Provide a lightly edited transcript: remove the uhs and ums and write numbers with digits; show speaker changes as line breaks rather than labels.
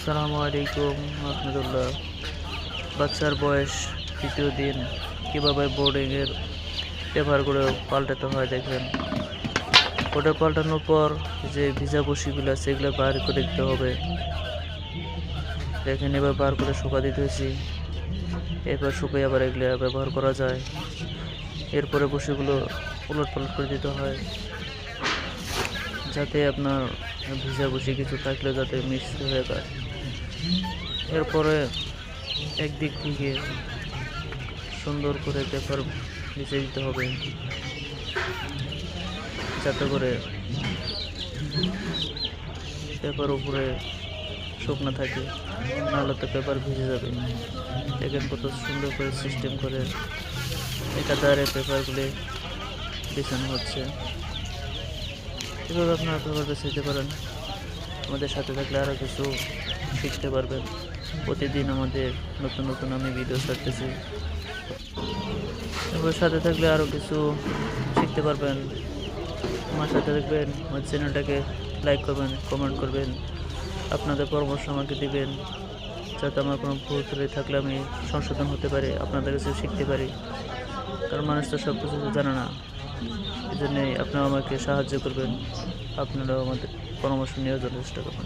আসসালামু আলাইকুম রহমতুল্লাহ। বাচ্চার বয়স তৃতীয় দিন, কীভাবে বোর্ডিংয়ের পেপারগুলো পাল্টাতে হয় দেখেন। ওটা পাল্টানোর পর যে ভিজা বসিগুলো আছে সেগুলো বার করে দিতে হবে। দেখেন এবার বার করে শুকা দিতে হয়েছি, এরপর শুকিয়ে আবার এগুলো ব্যবহার করা যায়। এরপরে বসিগুলো উলট পালট করে দিতে হয়, যাতে আপনার ভিজা বসি কিছু থাকলে যাতে মিক্স হয়ে যায়। এরপরে একদিক থেকে সুন্দর করে পেপার নিচে দিতে হবে, যাতে করে পেপার উপরে শুকনো থাকে, নাহলে তো পেপার ভিজে যাবে। দেখেন কত সুন্দর করে সিস্টেম করে একাধারে পেপারগুলি বিছানো হচ্ছে। এভাবে আপনারা পেপার বেছাইতে পারেন। আমাদের সাথে থাকলে আরও কিছু শিখতে পারবেন। প্রতিদিন আমাদের নতুন নতুন আমি ভিডিও ছাড়তেছি, এবার সাথে থাকলে আরও কিছু শিখতে পারবেন। আমার সাথে থাকবেন, আমার চ্যানেলটাকে লাইক করবেন, কমেন্ট করবেন, আপনাদের পরামর্শ আমাকে দিবেন, যাতে আমার কোনো ভুল ত্রুটি থাকলে আমি সংশোধন হতে পারি, আপনাদের কাছে শিখতে পারি। কারণ মানুষ তো সব কিছু জানে না, এই জন্যে আপনারা আমাকে সাহায্য করবেন, আপনারাও আমাদের পরামর্শ নেওয়ার জন্য চেষ্টা করবেন।